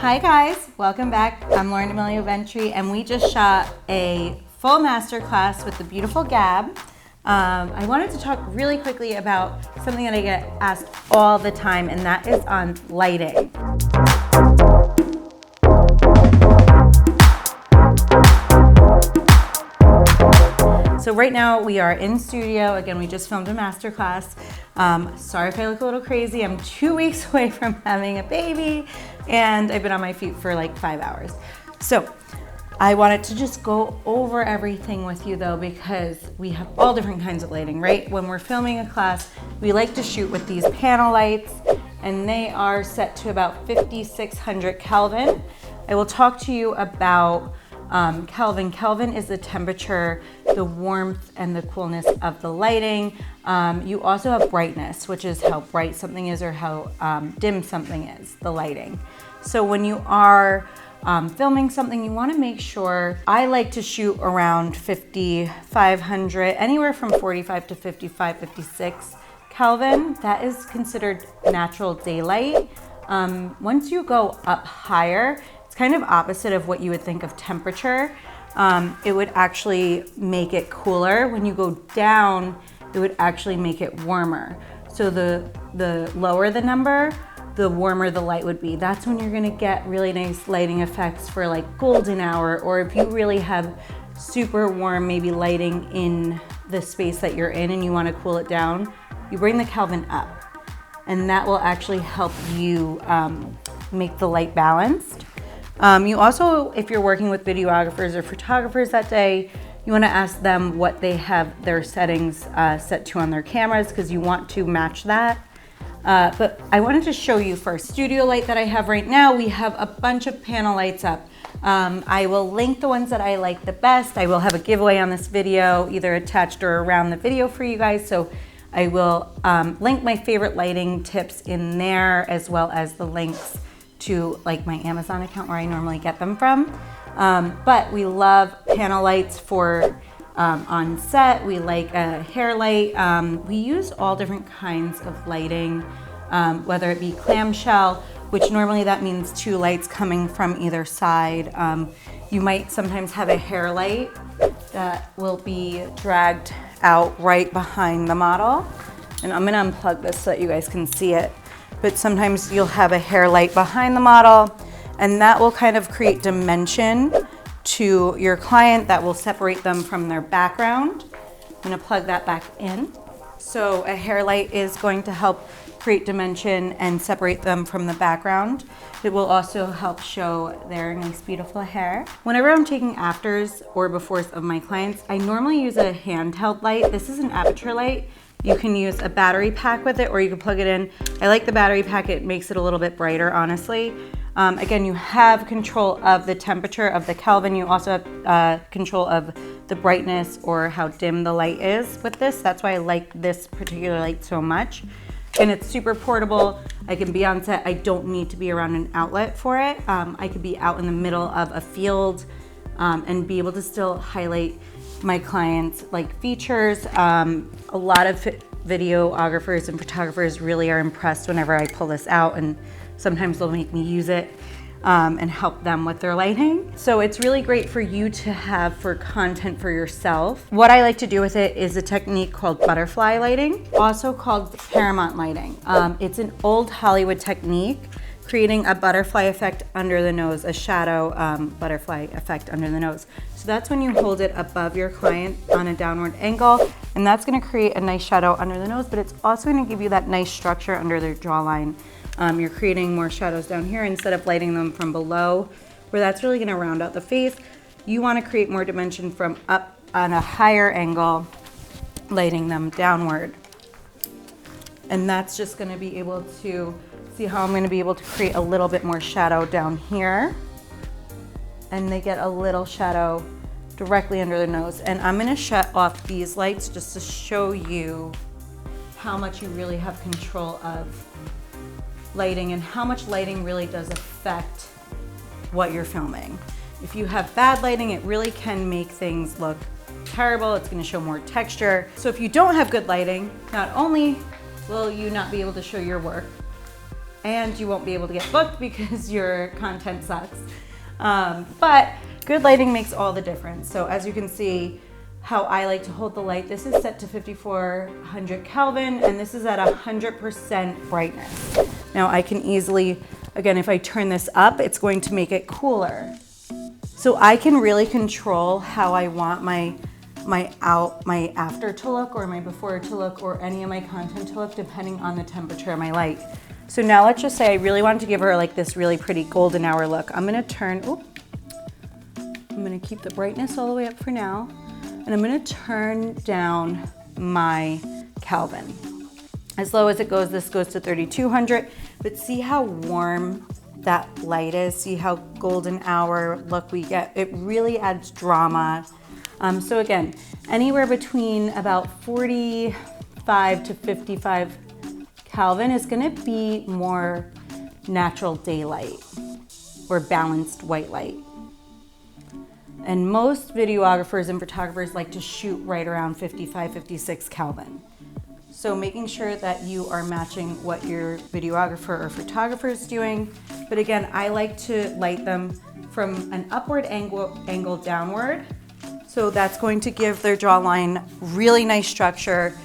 Hi guys, welcome back. I'm Lauren D'Amelio of Entry, and we just shot a full masterclass with the beautiful Gab. I wanted to talk really quickly about something that I get asked all the time, and that is on lighting. So right now we are in studio. Again, we just filmed a masterclass. Sorry if I look a little crazy. I'm 2 weeks away from having a baby and I've been on my feet for like 5 hours. So I wanted to just go over everything with you though, because we have all different kinds of lighting, right? When we're filming a class, we like to shoot with these panel lights, and they are set to about 5,600 Kelvin. I will talk to you about Kelvin. Kelvin is the temperature, the warmth, and the coolness of the lighting. You also have brightness, which is how bright something is or how dim something is, the lighting. So when you are filming something, you want to make sure, I like to shoot around 5,500, anywhere from 45 to 55, 56 Kelvin. That is considered natural daylight. Once you go up higher, it's kind of opposite of what you would think of temperature. It would actually make it cooler. When you go down, it would actually make it warmer. So the lower the number, the warmer the light would be. That's when you're gonna get really nice lighting effects for like golden hour, or if you really have super warm maybe lighting in the space that you're in and you wanna cool it down, you bring the Kelvin up. And that will actually help you make the light balanced. You also, if you're working with videographers or photographers that day, you want to ask them what they have their settings set to on their cameras, because you want to match that. But I wanted to show you first studio light that I have right now. We have a bunch of panel lights up. I will link the ones that I like the best. I will have a giveaway on this video, either attached or around the video for you guys. So I will link my favorite lighting tips in there, as well as the links to like my Amazon account where I normally get them from. But we love panel lights for on set. We like a hair light. We use all different kinds of lighting, whether it be clamshell, which normally that means 2 lights coming from either side. You might sometimes have a hair light that will be dragged out right behind the model. And I'm gonna unplug this so that you guys can see it. But sometimes you'll have a hair light behind the model, and that will kind of create dimension to your client that will separate them from their background. I'm gonna plug that back in. So a hair light is going to help create dimension and separate them from the background. It will also help show their nice, beautiful hair. Whenever I'm taking afters or befores of my clients, I normally use a handheld light. This is an aperture light. You can use a battery pack with it, or you can plug it in. I like the battery pack, it makes it a little bit brighter, honestly. Again, you have control of the temperature of the Kelvin. You also have control of the brightness or how dim the light is with this. That's why I like this particular light so much. And it's super portable. I can be on set. I don't need to be around an outlet for it. I could be out in the middle of a field and be able to still highlight my clients' like features. A lot of videographers and photographers really are impressed whenever I pull this out, and sometimes they'll make me use it and help them with their lighting. So it's really great for you to have for content for yourself. What I like to do with it is a technique called butterfly lighting, also called Paramount lighting. It's an old Hollywood technique, creating a butterfly effect under the nose, a shadow butterfly effect under the nose. So that's when you hold it above your client on a downward angle, and that's gonna create a nice shadow under the nose, but it's also gonna give you that nice structure under their jawline. You're creating more shadows down here instead of lighting them from below, where that's really gonna round out the face. You wanna create more dimension from up on a higher angle, lighting them downward. And that's just gonna be able to see how I'm gonna be able to create a little bit more shadow down here. And they get a little shadow directly under the nose. And I'm gonna shut off these lights just to show you how much you really have control of lighting and how much lighting really does affect what you're filming. If you have bad lighting, it really can make things look terrible. It's gonna show more texture. So if you don't have good lighting, not only will you not be able to show your work, and you won't be able to get booked because your content sucks. But good lighting makes all the difference. So as you can see how I like to hold the light, this is set to 5400 Kelvin, and this is at 100% brightness. Now I can easily, again, if I turn this up, it's going to make it cooler. So I can really control how I want my after to look, or my before to look, or any of my content to look, depending on the temperature of my light. So now let's just say I really wanted to give her like this really pretty golden hour look. I'm gonna keep the brightness all the way up for now, and I'm gonna turn down my Kelvin. As low as it goes, this goes to 3200, but see how warm that light is? See how golden hour look we get? It really adds drama. So again, anywhere between about 45 to 55 Kelvin is gonna be more natural daylight or balanced white light. And most videographers and photographers like to shoot right around 55, 56 Kelvin. So making sure that you are matching what your videographer or photographer is doing. But again, I like to light them from an upward angle downward. So that's going to give their jawline really nice structure.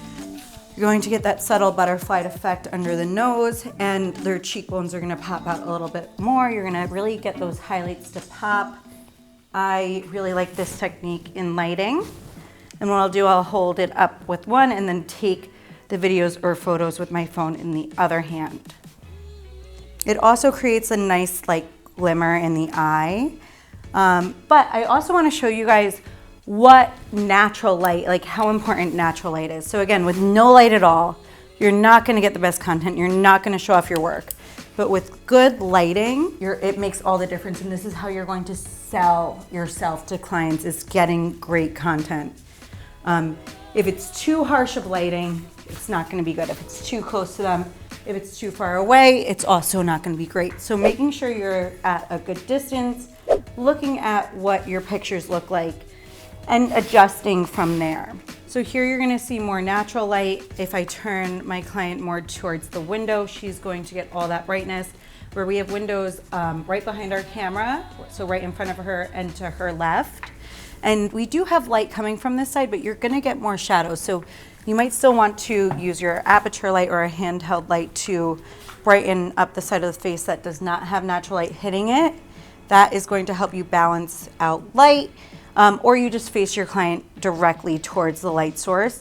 You're going to get that subtle butterfly effect under the nose, and their cheekbones are gonna pop out a little bit more. You're gonna really get those highlights to pop. I really like this technique in lighting. And what I'll do, I'll hold it up with one and then take the videos or photos with my phone in the other hand. It also creates a nice like glimmer in the eye. But I also wanna show you guys what natural light, like how important natural light is. So again, with no light at all, you're not gonna get the best content. You're not gonna show off your work. But with good lighting, it makes all the difference. And this is how you're going to sell yourself to clients, is getting great content. If it's too harsh of lighting, it's not gonna be good. If it's too close to them, if it's too far away, it's also not gonna be great. So making sure you're at a good distance, looking at what your pictures look like, and adjusting from there. So here you're gonna see more natural light. If I turn my client more towards the window, she's going to get all that brightness, where we have windows right behind our camera, so right in front of her and to her left. And we do have light coming from this side, but you're gonna get more shadows. So you might still want to use your aperture light or a handheld light to brighten up the side of the face that does not have natural light hitting it. That is going to help you balance out light. Or you just face your client directly towards the light source.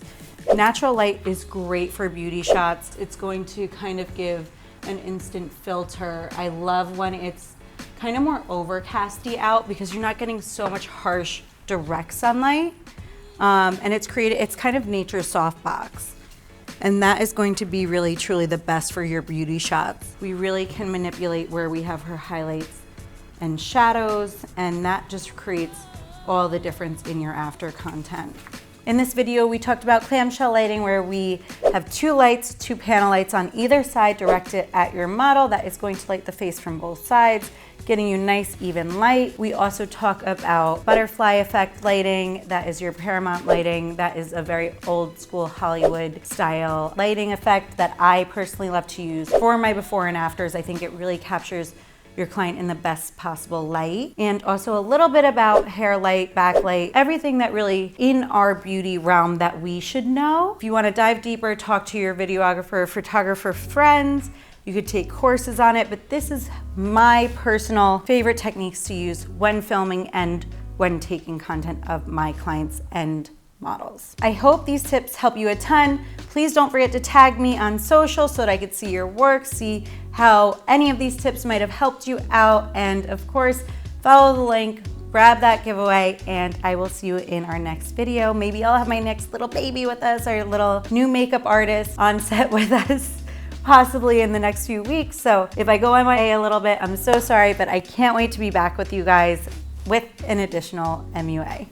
Natural light is great for beauty shots. It's going to kind of give an instant filter. I love when it's kind of more overcasty out, because you're not getting so much harsh direct sunlight. And it's kind of nature's softbox. And that is going to be really truly the best for your beauty shots. We really can manipulate where we have her highlights and shadows, and that just creates all the difference in your after content. In this video, we talked about clamshell lighting, where we have two lights, two panel lights on either side directed at your model. That is going to light the face from both sides, getting you nice even light. We also talk about butterfly effect lighting. That is your Paramount lighting. That is a very old school Hollywood style lighting effect that I personally love to use for my before and afters. I think it really captures your client in the best possible light. And also a little bit about hair light, backlight, everything that really in our beauty realm that we should know. If you want to dive deeper, talk to your videographer, photographer friends. You could take courses on it, but this is my personal favorite techniques to use when filming and when taking content of my clients and models. I hope these tips help you a ton. Please don't forget to tag me on social so that I could see your work, see how any of these tips might have helped you out, and of course, follow the link, grab that giveaway, and I will see you in our next video. Maybe I'll have my next little baby with us, our little new makeup artist on set with us, possibly in the next few weeks. So if I go MIA a little bit, I'm so sorry, but I can't wait to be back with you guys with an additional MUA.